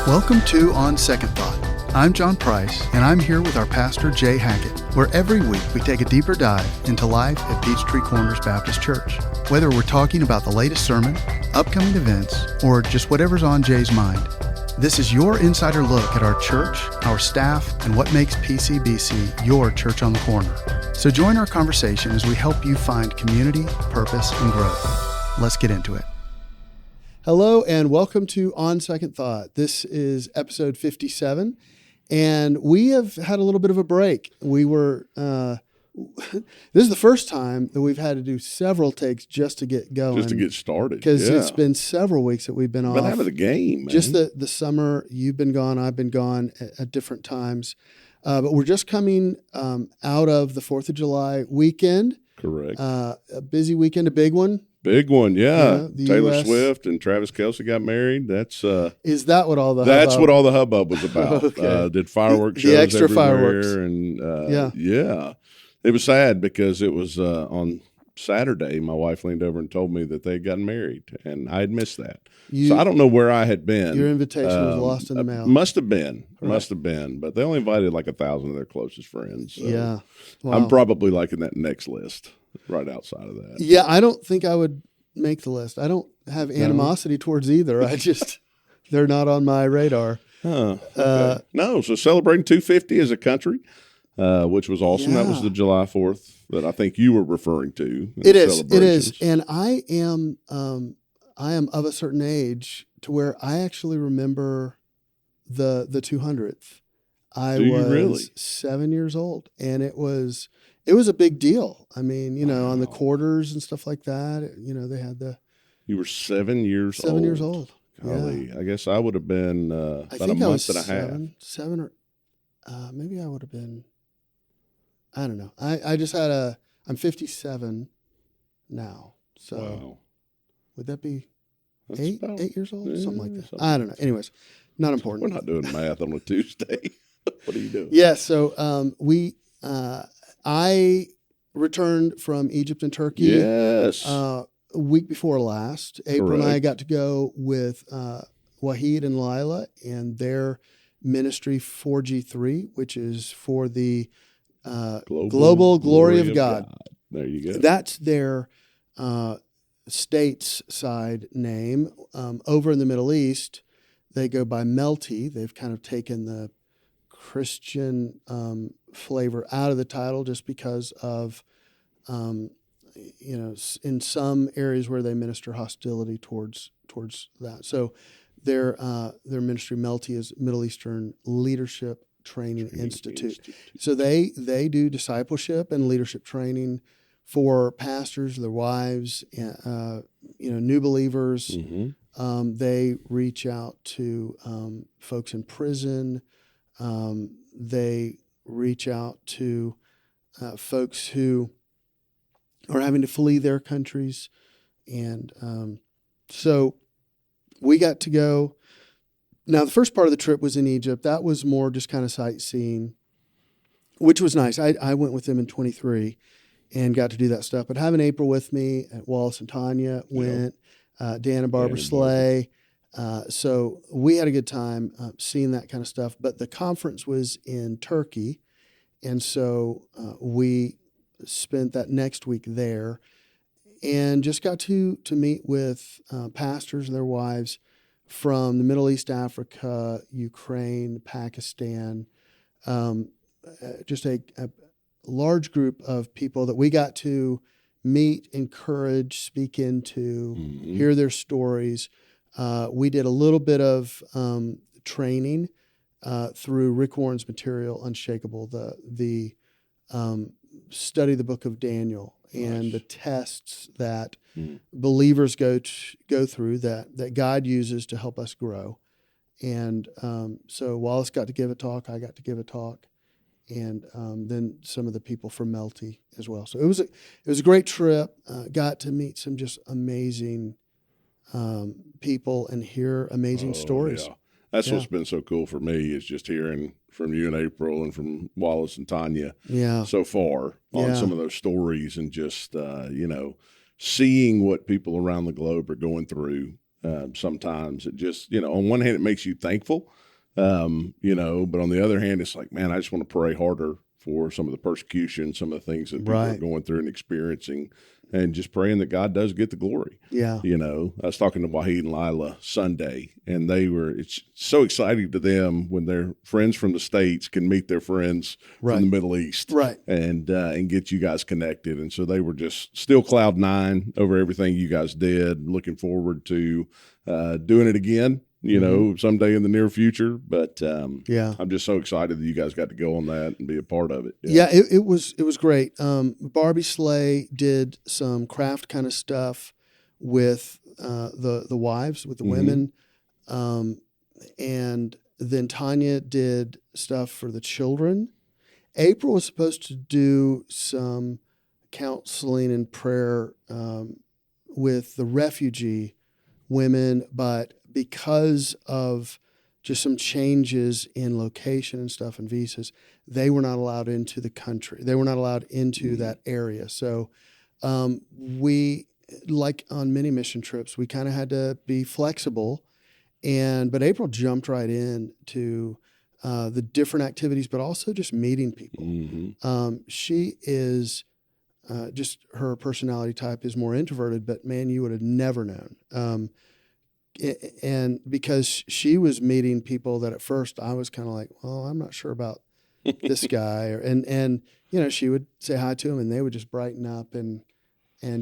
Welcome to On Second Thought. I'm John Price, and I'm here with our pastor, Jay Hackett, where every week we take a deeper dive into life at Peachtree Corners Baptist Church. Whether we're talking about the latest sermon, upcoming events, or just whatever's on Jay's mind, this is your insider look at our church, our staff, and what makes PCBC your church on the corner. So join our conversation as we help you find community, purpose, and growth. Let's get into it. Hello and welcome to On Second Thought. This is episode 57, and we have had a little bit of a break. We were, this is the first time that we've had to do several takes just to get going. Just to get started. Because it's been several weeks that we've been off. Been out of the game, man. Just the summer, you've been gone, I've been gone at different times. But we're just coming out of the 4th of July weekend. Correct. A busy weekend, a big one. Big one, yeah. Taylor US. Swift and Travis Kelce got married. That's Is that what all the that's hubbub? what all the hubbub was about. Okay. Did fireworks The shows extra everywhere, fireworks. and yeah. It was sad because it was on Saturday. My wife leaned over and told me that they'd gotten married, and I had missed that. So I don't know where I had been. Your invitation was lost in the mail. Must have been. But they only invited like 1,000 of their closest friends. So Yeah. Wow. I'm probably like in that next list, right outside of that. Yeah, I don't think I would make the list. I don't have animosity towards either. I just, they're not on my radar. Huh. Okay. No, so celebrating 250 as a country, which was awesome. Yeah. That was the July 4th that I think you were referring to. It is. And I am of a certain age to where I actually remember the 200th. I was really? 7 years old, and it was a big deal. I mean, on the quarters and stuff like that, they had You were 7 years old. 7 years old. Golly, Yeah. I guess I would have been about a month and a half. Seven or maybe I would have been, I don't know. I'm 57 now. So Wow. would that be That's 8 about- years old? Something like that. something I don't know. Anyways, not important. We're not doing math on a Tuesday. What are you doing? Yeah. So I returned from Egypt and Turkey. Yes. A week before last. April and I Correct. got to go with Wahid and Lila and their ministry 4G3, which is for the Global Glory of God. There you go. That's their states side name. Over in the Middle East, they go by Melty. They've kind of taken the Christian flavor out of the title just because of, in some areas where they minister hostility towards that. So their ministry, Melty, is Middle Eastern Leadership Training Institute. So they do discipleship and leadership training for pastors, their wives, new believers. Mm-hmm. They reach out to folks in prison. They reach out to folks who are having to flee their countries. And so we got to go. Now, the first part of the trip was in Egypt. That was more just kind of sightseeing, which was nice. I went with them in 23 and got to do that stuff. But having April with me, Wallace and Tanya went, Dan and Barbara Slay. So we had a good time seeing that kind of stuff. But the conference was in Turkey, and so we spent that next week there and just got to meet with pastors and their wives from the Middle East, Africa, Ukraine, Pakistan, just a large group of people that we got to meet, encourage, speak into, hear their stories. We did a little bit of training through Rick Warren's material, Unshakable, the study the book of Daniel and the tests that believers go through that God uses to help us grow. And so Wallace got to give a talk, I got to give a talk, and then some of the people from Melty as well. So it was a great trip. Got to meet some just amazing people and hear amazing stories. Yeah. That's what's been so cool for me is just hearing from you and April and from Wallace and Tanya so far on some of those stories and just, seeing what people around the globe are going through sometimes. It just, on one hand, it makes you thankful, but on the other hand, it's like, man, I just want to pray harder for some of the persecution, some of the things that people are going through and experiencing, and just praying that God does get the glory. Yeah. I was talking to Wahid and Lila Sunday, and it's so exciting to them when their friends from the States can meet their friends from the Middle East, and get you guys connected. And so they were just still cloud nine over everything you guys did, looking forward to doing it again, someday in the near future. But I'm just so excited that you guys got to go on that and be a part of it. It was great. Barbie Slay did some craft kind of stuff with the wives, with the women, and then Tanya did stuff for the children. April was supposed to do some counseling and prayer with the refugee women, but because of just some changes in location and stuff and visas, they were not allowed into the country. They were not allowed into that area. So we, like on many mission trips, we kind of had to be flexible. But April jumped right in to the different activities, but also just meeting people. She is just, her personality type is more introverted, but man, you would have never known. And because she was meeting people that at first I was kind of like, well, I'm not sure about this guy, and she would say hi to him, and they would just brighten up and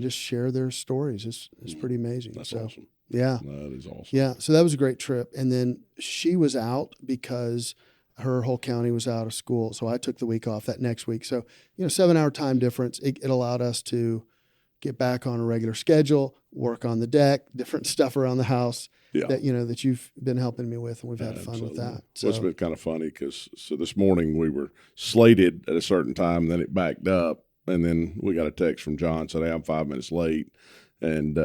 just share their stories. It's pretty amazing. That's awesome. Yeah, that is awesome. Yeah, so that was a great trip, and then she was out because her whole county was out of school, so I took the week off that next week. So 7-hour time difference. It allowed us to get back on a regular schedule, work on the deck, different stuff around the house that you've been helping me with, and we've had fun with that. So it's been kind of funny because this morning we were slated at a certain time, then it backed up, and then we got a text from John said, "Hey, I'm 5 minutes late." And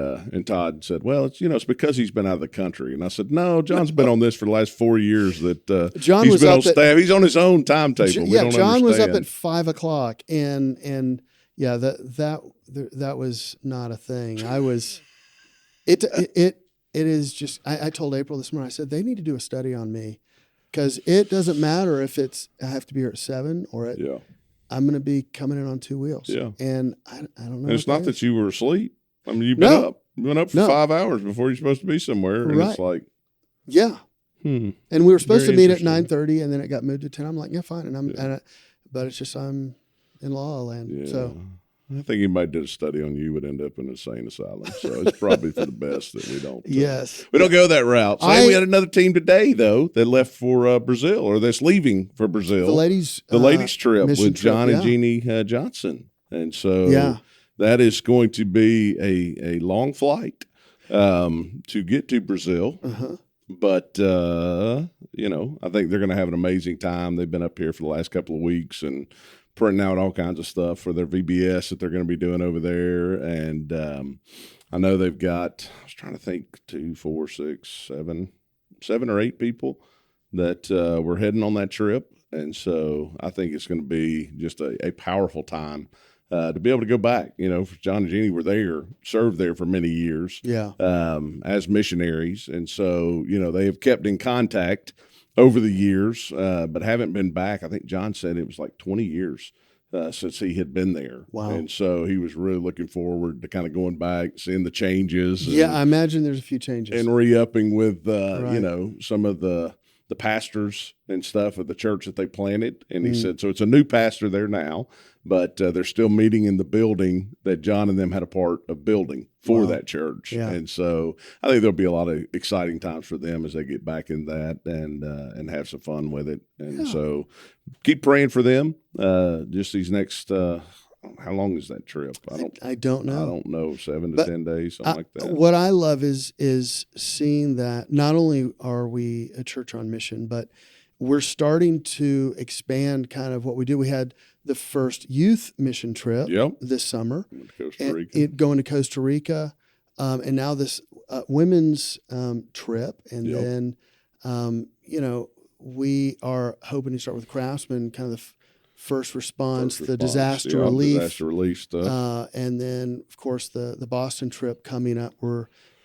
Todd said, "Well, it's because he's been out of the country." And I said, "No, John's been on this for the last 4 years. That John he's was been up on staff. He's on his own timetable." John was up at 5 o'clock, and that was not a thing. I was it is just. I told April this morning. I said they need to do a study on me, because it doesn't matter if I have to be here at 7 or at. Yeah. I'm going to be coming in on 2 wheels. Yeah. And I don't know. And it's not that you were asleep. I mean, you've been up. You went up for 5 hours before you're supposed to be somewhere. And it's like. Yeah. And we were supposed to meet at 9:30, and then it got moved to 10. I'm like, yeah, fine. But it's just I'm in La La Land. Yeah. So. I think anybody did a study on you would end up in an insane asylum. So it's probably for the best that we don't. Yes. We don't go that route. So we had another team today, though, that left for Brazil, or that's leaving for Brazil. The ladies' trip with John and Jeanie Johnson. And so that is going to be a long flight to get to Brazil. But, I think they're going to have an amazing time. They've been up here for the last couple of weeks and printing out all kinds of stuff for their VBS that they're going to be doing over there. And I know they've got, I was trying to think, 2, 4, 6, 7 or 8 people that were heading on that trip. And so I think it's going to be just a powerful time to be able to go back. John and Jeannie were there, served there for many years as missionaries. And so, they have kept in contact over the years, but haven't been back. I think John said it was like 20 years since he had been there. Wow. And so he was really looking forward to kind of going back, seeing the changes. I imagine there's a few changes. And re-upping with, some of the pastors and stuff of the church that they planted. And he said, so it's a new pastor there now, but they're still meeting in the building that John and them had a part of building for that church. Yeah. And so I think there'll be a lot of exciting times for them as they get back in that and have some fun with it. And so keep praying for them. Just these next, how long is that trip? I don't know. I don't know, 7 to 10 days, something like that. What I love is seeing that not only are we a church on mission, but we're starting to expand kind of what we do. We had the first youth mission trip this summer, going to Costa Rica, and now this women's trip. And then, we are hoping to start with Craftsman, kind of the first response, the disaster relief stuff. And then, of course, the Boston trip coming up.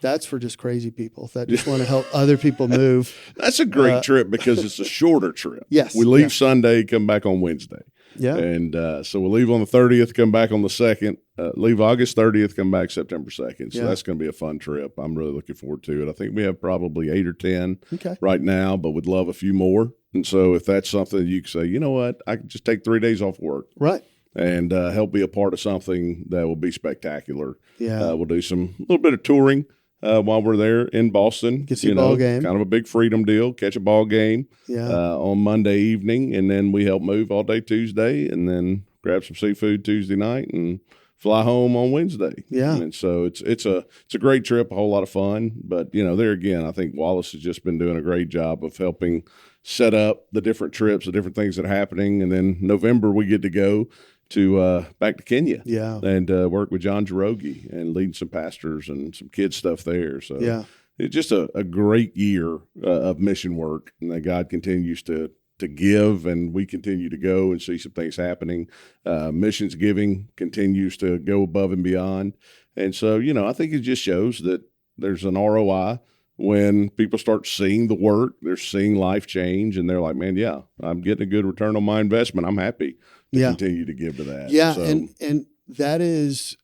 that's for just crazy people that just want to help other people move. That's a great trip because it's a shorter trip. Yes. We leave Sunday, come back on Wednesday. Yeah. And so we'll leave on the 30th, come back on the 2nd, leave August 30th, come back September 2nd. So that's going to be a fun trip. I'm really looking forward to it. I think we have probably 8 or 10 right now, but would love a few more. And so if that's something you can say, you know what, I can just take 3 days off work. Right. And help be a part of something that will be spectacular. Yeah. We'll do a little bit of touring while we're there in Boston. Get some ball game. Kind of a big freedom deal. Catch a ball game on Monday evening, and then we help move all day Tuesday, and then grab some seafood Tuesday night and fly home on Wednesday. Yeah. And so it's a great trip, a whole lot of fun. But, there again, I think Wallace has just been doing a great job of helping set up the different trips, the different things that are happening. And then November we get to go to back to Kenya and work with John Jirogi and leading some pastors and some kids stuff there. So it's just a great year of mission work, and that God continues to give, and we continue to go and see some things happening. Missions giving continues to go above and beyond. And so, I think it just shows that there's an ROI when people start seeing the work, they're seeing life change, and they're like, man, I'm getting a good return on my investment. I'm happy to continue to give to that. Yeah, so. And that is,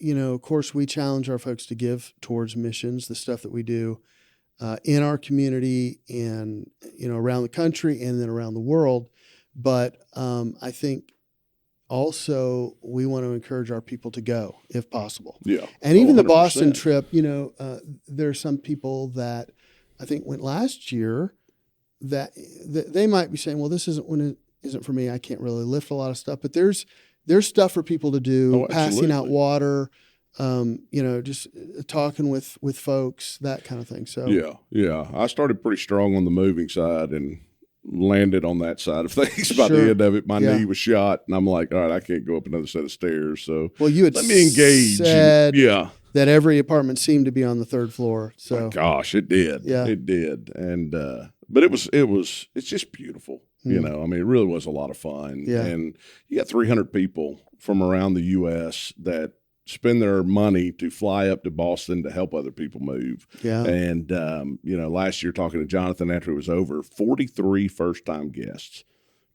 of course, we challenge our folks to give towards missions, the stuff that we do in our community and, around the country and then around the world. But I think also we want to encourage our people to go if possible. Yeah. And even 100%. The Boston trip, there are some people that I think went last year that they might be saying, well, this isn't for me. I can't really lift a lot of stuff, but there's stuff for people to do, passing out water, just talking with folks, that kind of thing. So yeah. I started pretty strong on the moving side and landed on that side of things. By the end of it, my knee was shot, and I'm like, all right, I can't go up another set of stairs. So you had let me engage. Said that every apartment seemed to be on the 3rd floor. So gosh, it did. Yeah, it did. And but it's just beautiful. It really was a lot of fun. Yeah. And you got 300 people from around the U.S. that spend their money to fly up to Boston to help other people move. Yeah. And, last year talking to Jonathan after it was over, 43 first-time guests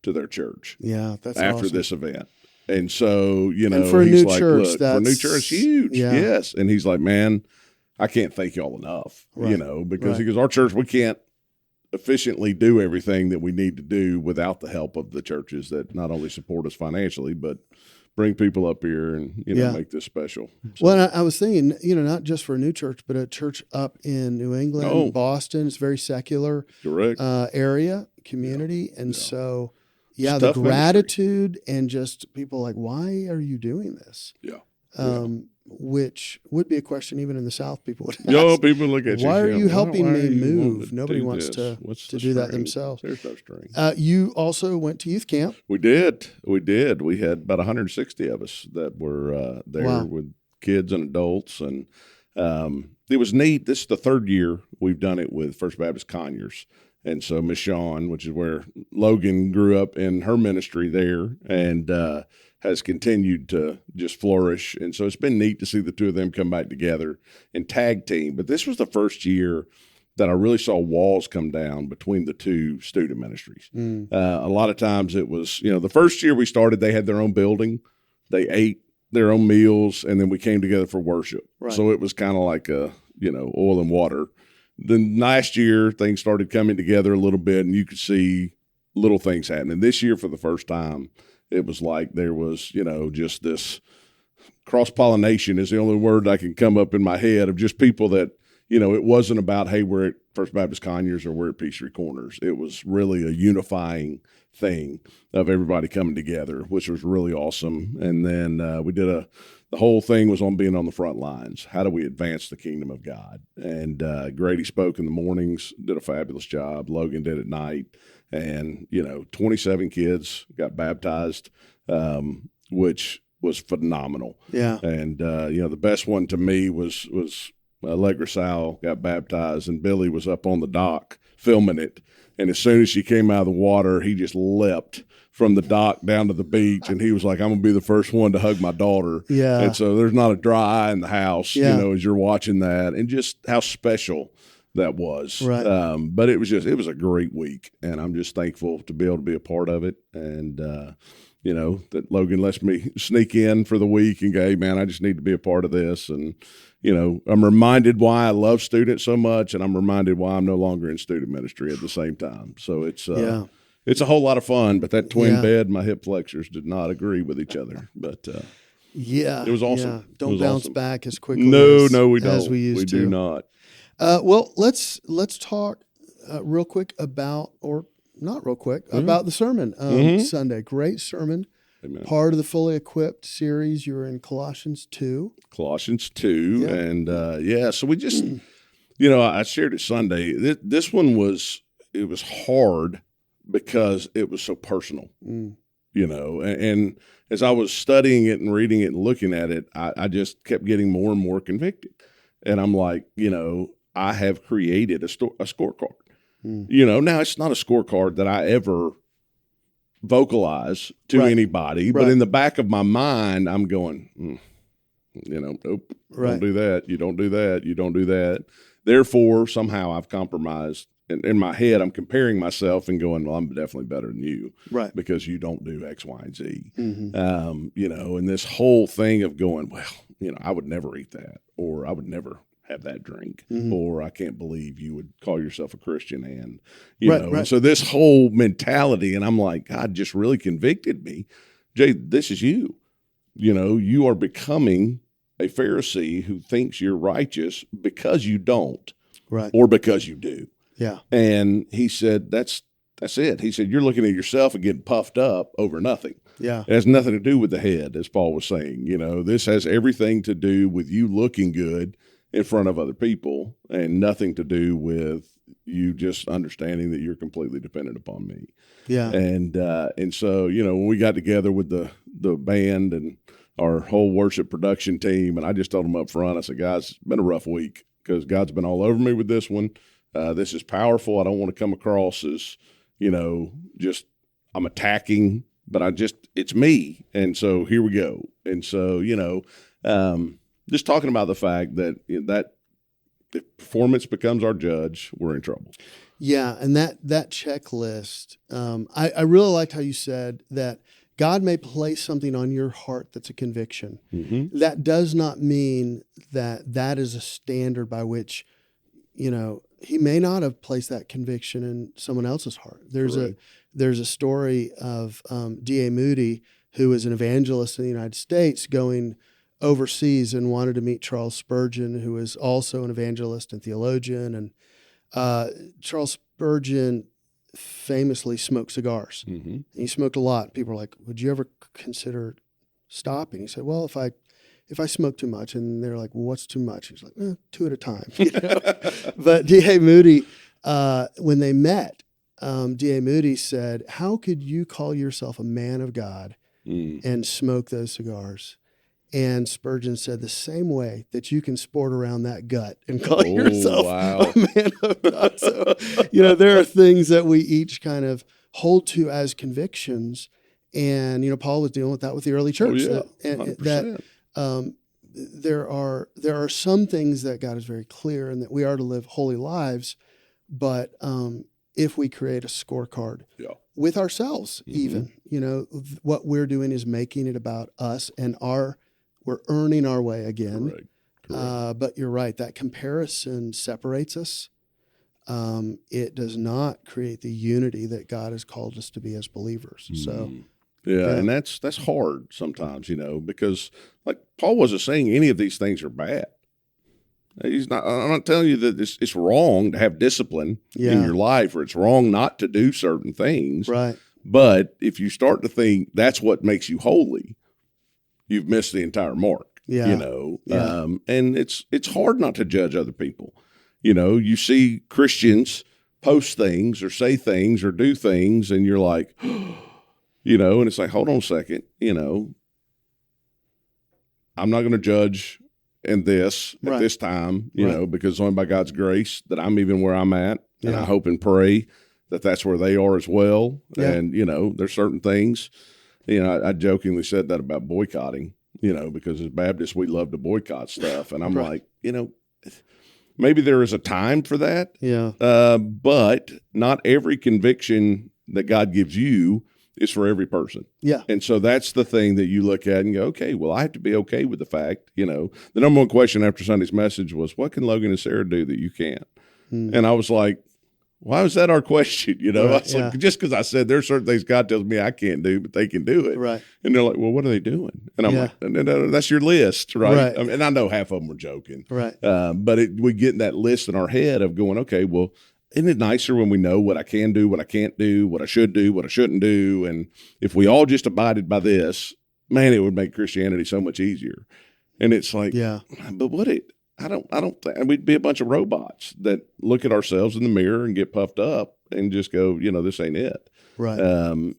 to their church. Yeah, that's after awesome. This event. And so, and for he's like, church, look, for a new church, huge. Yeah. Yes. And he's like, man, I can't thank y'all enough, because he goes, our church, we can't efficiently do everything that we need to do without the help of the churches that not only support us financially, but bring people up here and make this special. So. Well, I was thinking, not just for a new church, but a church up in New England, Boston. It's very secular, correct area, community, and so the gratitude ministry. And just people like, why are you doing this? Which would be a question even in the South. People would ask. People look at you. Why are you helping me move? Nobody wants to do that themselves. There's no string. You also went to youth camp. We did. We had about 160 of us that were there with kids and adults, and it was neat. This is the 3rd year we've done it with First Baptist Conyers. And so Miss Shawn, which is where Logan grew up in her ministry there, and has continued to just flourish. And so it's been neat to see the two of them come back together and tag team. But this was the first year that I really saw walls come down between the two student ministries. A lot of times it was, the first year we started, they had their own building. They ate their own meals, and then we came together for worship. Right. So it was kind of like oil and water. Then last year, things started coming together a little bit, and you could see little things happening. This year, for the first time, it was like there was, just this cross-pollination is the only word I can come up in my head of just people that, it wasn't about, hey, we're at First Baptist Conyers or we're at Peachtree Corners. It was really a unifying thing of everybody coming together, which was really awesome. And then we did the whole thing was on being on the front lines. How do we advance the kingdom of God? And Grady spoke in the mornings, did a fabulous job. Logan did at night. And, 27 kids got baptized, which was phenomenal. Yeah. And, the best one to me was Allegra Sal got baptized, and Billy was up on the dock filming it. And as soon as she came out of the water, he just leapt from the dock down to the beach. And he was like, I'm going to be the first one to hug my daughter. Yeah. And so there's not a dry eye in the house, Yeah. as you're watching that, and just how special that was. Right. But it was a great week, and I'm just thankful to be able to be a part of it. And, that Logan lets me sneak in for the week and go, hey, man, I just need to be a part of this. And, I'm reminded why I love students so much, and I'm reminded why I'm no longer in student ministry at the same time. So it's a whole lot of fun, but that twin bed, my hip flexors did not agree with each other. But it was awesome. Yeah. Don't bounce back as quickly we don't. as we used to. We do not. Well, let's talk real quick about, or not real quick, about the sermon Sunday. Great sermon. Amen. Part of the Fully Equipped series. You were in Colossians 2. Colossians 2. Yeah. And so we just, I shared it Sunday. This one was hard because it was so personal, and as I was studying it and reading it and looking at it, I just kept getting more and more convicted. And I'm like, I have created a scorecard. Now it's not a scorecard that I ever vocalize to anybody, but in the back of my mind, I'm going, nope, don't do that. You don't do that. You don't do that. Therefore, somehow I've compromised. In my head, I'm comparing myself and going, well, I'm definitely better than you, right? Because you don't do X, Y, and Z. And this whole thing of going, well, I would never eat that, or I would never have that drink, or I can't believe you would call yourself a Christian, and And so this whole mentality, and I'm like, God just really convicted me. Jay, this is you. You are becoming a Pharisee who thinks you're righteous because you don't, right, or because you do. Yeah. And he said, that's it. He said, you're looking at yourself and getting puffed up over nothing. Yeah. It has nothing to do with the head, as Paul was saying. This has everything to do with you looking good in front of other people, and nothing to do with you just understanding that you're completely dependent upon me. Yeah. And so, when we got together with the band and our whole worship production team, and I just told them up front, I said, guys, it's been a rough week because God's been all over me with this one. This is powerful. I don't want to come across as, just I'm attacking, but it's me. And so here we go. And so, just talking about the fact that if performance becomes our judge, we're in trouble. Yeah. And that checklist, I really liked how you said that God may place something on your heart that's a conviction. Mm-hmm. That does not mean that is a standard by which, he may not have placed that conviction in someone else's heart. There's a story of D.A. Moody, who was an evangelist in the United States, going overseas and wanted to meet Charles Spurgeon, who was also an evangelist and theologian. And Charles Spurgeon famously smoked cigars. Mm-hmm. He smoked a lot. People were like, would you ever consider stopping? He said, well, if I smoke too much, and they're like, well, what's too much? He's like, 2 at a time. But D.A. Moody, when they met, D.A. Moody said, how could you call yourself a man of God and smoke those cigars? And Spurgeon said, the same way that you can sport around that gut and call yourself a man of God. So, there are things that we each kind of hold to as convictions. And, Paul was dealing with that with the early church. There are some things that God is very clear and that we are to live holy lives. But if we create a scorecard with ourselves, even, what we're doing is making it about us and we're earning our way again. Correct. But you're right. That comparison separates us. It does not create the unity that God has called us to be as believers. So, and that's hard sometimes, because like Paul wasn't saying any of these things are bad. I'm not telling you that it's wrong to have discipline in your life, or it's wrong not to do certain things. Right. But if you start to think that's what makes you holy, you've missed the entire mark, and it's hard not to judge other people. You see Christians post things or say things or do things, and you're like, and it's like, hold on a second, I'm not going to judge in this at this time, because it's only by God's grace that I'm even where I'm at. And I hope and pray that that's where they are as well. Yeah. And, there's certain things, I jokingly said that about boycotting, because as Baptists, we love to boycott stuff. And I'm like, maybe there is a time for that. Yeah. But not every conviction that God gives you is for every person. Yeah. And so that's the thing that you look at and go, okay, well, I have to be okay with the fact, the number one question after Sunday's message was, what can Logan and Sarah do that you can't? And I was like, why was that our question? Right, I was like, just because I said there's certain things God tells me I can't do, but they can do it. Right. And they're like, well, what are they doing? And I'm like, no, that's your list, right? Right. I mean, and I know half of them were joking. Right. But we get in that list in our head of going, okay, well, isn't it nicer when we know what I can do, what I can't do, what I should do, what I shouldn't do? And if we all just abided by this, man, it would make Christianity so much easier. And it's like, but I don't think we'd be a bunch of robots that look at ourselves in the mirror and get puffed up and just go, this ain't it. Right.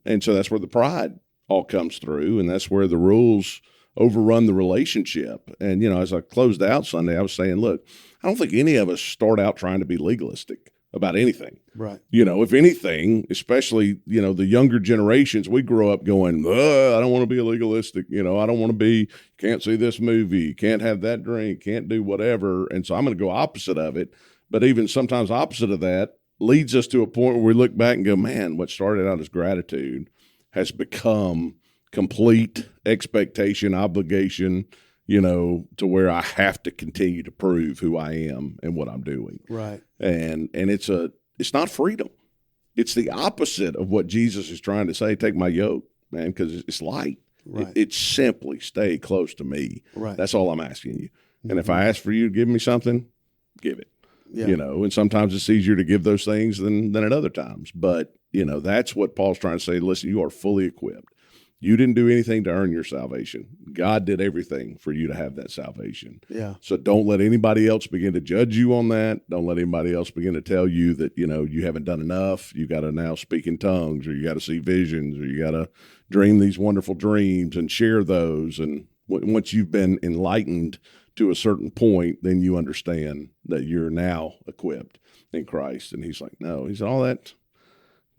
And so that's where the pride all comes through. And that's where the rules overrun the relationship. And, as I closed out Sunday, I was saying, look, I don't think any of us start out trying to be legalistic about anything. Right. If anything, especially, the younger generations, we grow up going, I don't want to be legalistic. I don't want to be, can't see this movie, can't have that drink, can't do whatever. And so I'm going to go opposite of it. But even sometimes opposite of that leads us to a point where we look back and go, man, what started out as gratitude has become complete expectation, obligation, to where I have to continue to prove who I am and what I'm doing. Right. And it's not freedom. It's the opposite of what Jesus is trying to say. Take my yoke, man, because it's light. Right. It's simply stay close to me. Right. That's all I'm asking you. And if I ask for you to give me something, give it. Yeah. And sometimes it's easier to give those things than at other times. But, that's what Paul's trying to say. Listen, you are fully equipped. You didn't do anything to earn your salvation. God did everything for you to have that salvation. Yeah. So don't let anybody else begin to judge you on that. Don't let anybody else begin to tell you that, you haven't done enough. You got to now speak in tongues, or you got to see visions, or you got to dream these wonderful dreams and share those. And once you've been enlightened to a certain point, then you understand that you're now equipped in Christ. And he's like, no, he said, all that.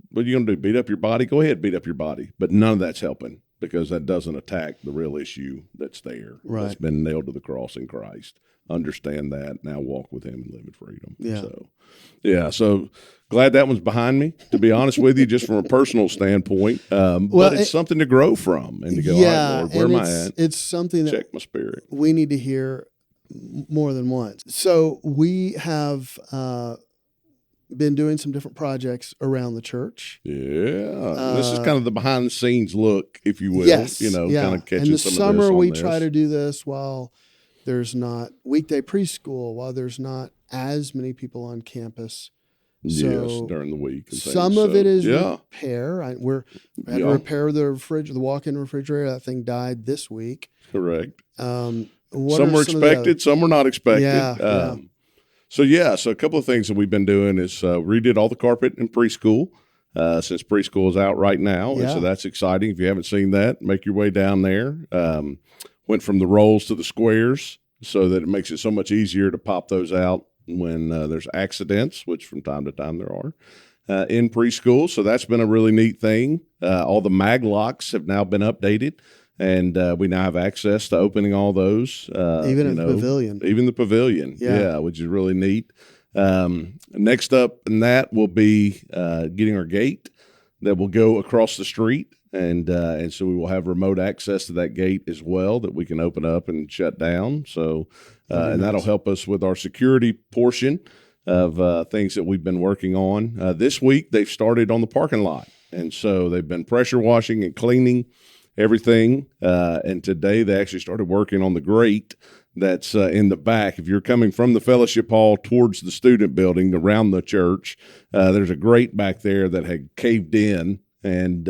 What are you going to do? Beat up your body? Go ahead, beat up your body. But none of that's helping, because that doesn't attack the real issue that's there. Right. That's been nailed to the cross in Christ. Understand that. Now walk with him and live in freedom. Yeah. So glad that one's behind me, to be honest with you, just from a personal standpoint. But it's something to grow from and to go, all right, Lord, where am I at? It's something that check my spirit. We need to hear more than once. So we have been doing some different projects around the church. Yeah. This is kind of the behind the scenes look, if you will. Yes. Kind of catching in the some summer, of this we on try this. to do this while there's not weekday preschool, while there's not as many people on campus. Yes, during the week. And some of it is repair. We had to repair the walk-in refrigerator. That thing died this week. Correct. Some were expected, some were not expected. Yeah. So a couple of things that we've been doing is redid all the carpet in preschool, since preschool is out right now. And so that's exciting. If you haven't seen that, make your way down there. Went from the rolls to the squares, so that it makes it so much easier to pop those out when there's accidents, which from time to time there are, in preschool. So that's been a really neat thing. All the mag locks have now been updated. And we now have access to opening all those. Even in the pavilion. Even the pavilion, which is really neat. Next up in that will be getting our gate that will go across the street. And so we will have remote access to that gate as well that we can open up and shut down. So that'll help us with our security portion of things that we've been working on. This week, they've started on the parking lot. And so they've been pressure washing and cleaning everything. And today they actually started working on the grate that's in the back. If you're coming from the fellowship hall towards the student building around the church, there's a grate back there that had caved in and,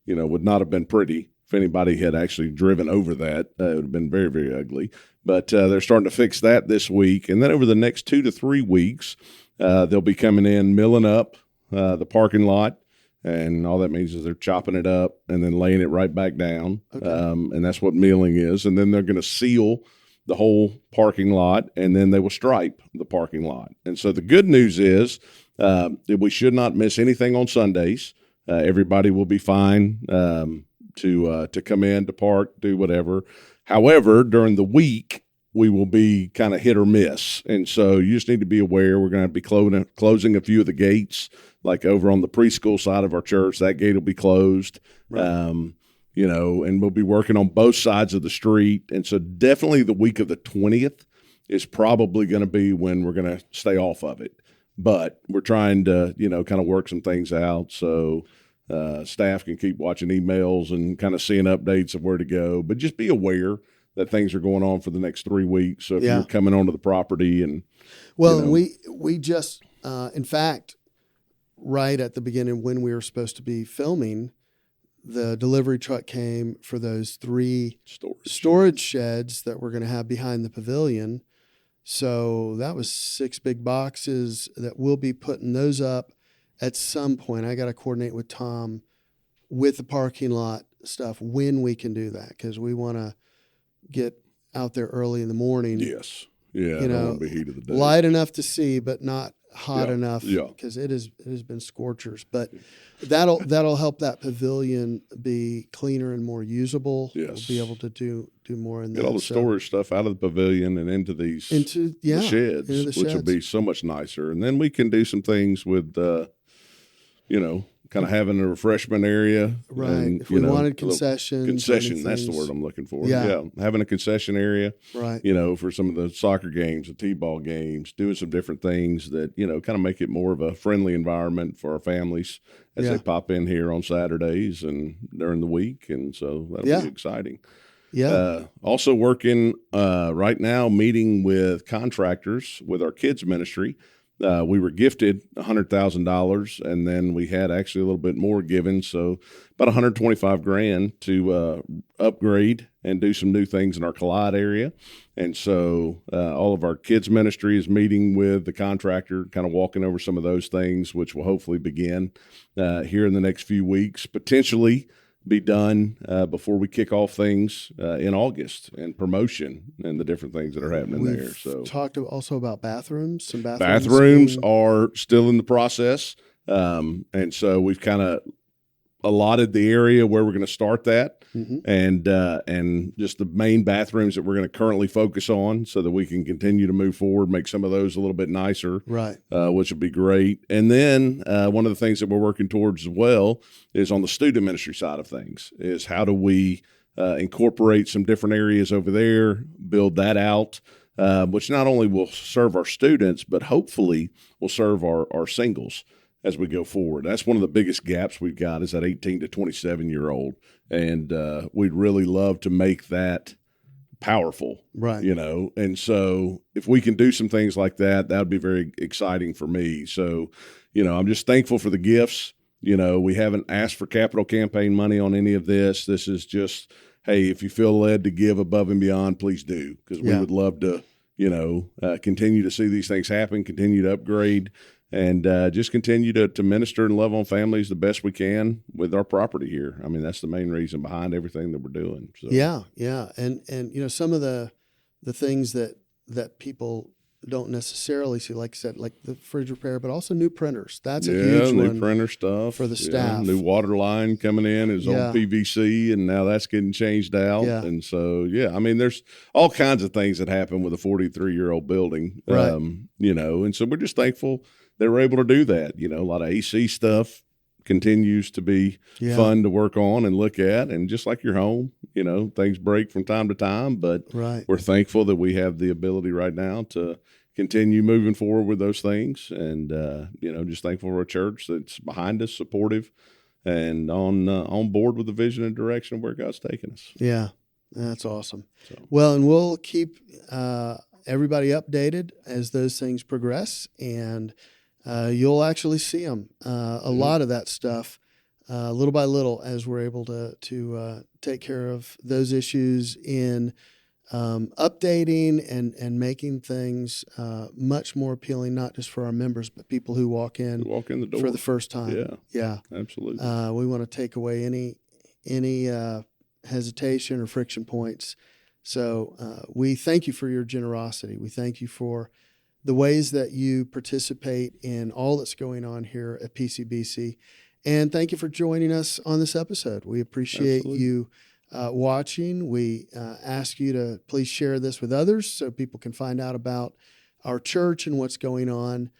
would not have been pretty if anybody had actually driven over that. It would have been very, very ugly. But they're starting to fix that this week. And then over the next 2 to 3 weeks, they'll be coming in, milling up the parking lot. And all that means is they're chopping it up and then laying it right back down. Okay. And that's what milling is. And then they're going to seal the whole parking lot, and then they will stripe the parking lot. And so the good news is We should not miss anything on Sundays. Everybody will be fine to come in, to park, do whatever. However, during the week, we will be kind of hit or miss. And so you just need to be aware. We're going to be closing a few of the gates, like over on the preschool side of our church. That gate will be closed. Right. And we'll be working on both sides of the street. And so definitely the week of the 20th is probably going to be when we're going to stay off of it. But we're trying to, kind of work some things out so staff can keep watching emails and kind of seeing updates of where to go. But just be aware that things are going on for the next 3 weeks. So if you're coming onto the property and we just in fact, right at the beginning when we were supposed to be filming, the delivery truck came for those 3 storage sheds that we're going to have behind the pavilion. So that was 6 big boxes that we'll be putting those up at some point. I got to coordinate with Tom with the parking lot stuff when we can do that, because we want to get out there early in the morning. Yes. Yeah. Don't want to be heat of the day. Light enough to see, but not hot enough, because it has been scorchers. But that'll help that pavilion be cleaner and more usable. Yes. We'll be able to do more in Get all the storage stuff out of the pavilion and into the sheds, which will be so much nicer. And then we can do some things with, kind of having a refreshment area. Right. And, if we wanted concession, that's the word I'm looking for. Yeah. Having a concession area, right. For some of the soccer games, the t-ball games, doing some different things that, kind of make it more of a friendly environment for our families as they pop in here on Saturdays and during the week. And so that'll be exciting. Yeah. Also working right now, meeting with contractors with our kids ministry. We were gifted $100,000, and then we had actually a little bit more given. So about $125,000 to upgrade and do some new things in our Collide area. And so all of our kids ministry is meeting with the contractor, kind of walking over some of those things, which will hopefully begin here in the next few weeks, potentially be done before we kick off things in August, and promotion and the different things that are happening there. So talked also about bathrooms. Some bathrooms are still in the process, and so we've kind of allotted the area where we're going to start that, and just the main bathrooms that we're going to currently focus on, so that we can continue to move forward, make some of those a little bit nicer, right? Which would be great. And then one of the things that we're working towards as well is on the student ministry side of things, is how do we incorporate some different areas over there, build that out, which not only will serve our students, but hopefully will serve our singles as we go forward. That's one of the biggest gaps we've got, is that 18 to 27-year-old. And we'd really love to make that powerful, right? And so if we can do some things like that, that would be very exciting for me. So, I'm just thankful for the gifts. We haven't asked for capital campaign money on any of this. This is just, hey, if you feel led to give above and beyond, please do, because we would love to, continue to see these things happen, continue to upgrade, and just continue to minister and love on families the best we can with our property here. I mean, that's the main reason behind everything that we're doing. So. Yeah. And some of the things that people don't necessarily see, like I said, like the fridge repair, but also new printers. That's a huge new one printer stuff for the staff. New water line coming in is on PVC, and now that's getting changed out. Yeah. And so, I mean, there's all kinds of things that happen with a 43-year-old building, right. And so we're just thankful they were able to do that. A lot of AC stuff continues to be fun to work on and look at. And just like your home, things break from time to time, but we're thankful that we have the ability right now to continue moving forward with those things. And, just thankful for a church that's behind us, supportive, and on board with the vision and direction of where God's taking us. Yeah, that's awesome. So. Well, and we'll keep everybody updated as those things progress, and you'll actually see them, a lot of that stuff, little by little, as we're able to take care of those issues in updating and making things much more appealing, not just for our members, but people who walk in the door for the first time. Yeah, absolutely. We want to take away any hesitation or friction points. So we thank you for your generosity. We thank you for the ways that you participate in all that's going on here at PCBC. And thank you for joining us on this episode. We appreciate you watching. We ask you to please share this with others so people can find out about our church and what's going on,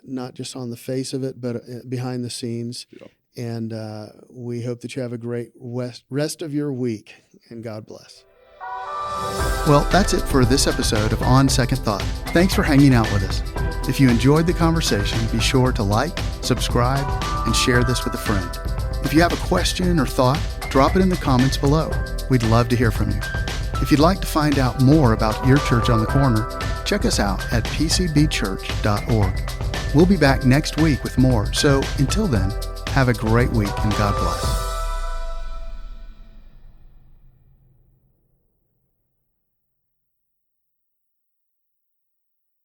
not just on the face of it, but behind the scenes. Yeah. And we hope that you have a great rest of your week, and God bless. Well, that's it for this episode of On Second Thought. Thanks for hanging out with us. If you enjoyed the conversation, be sure to like, subscribe, and share this with a friend. If you have a question or thought, drop it in the comments below. We'd love to hear from you. If you'd like to find out more about your church on the corner, check us out at pcbchurch.org. We'll be back next week with more. So until then, have a great week and God bless.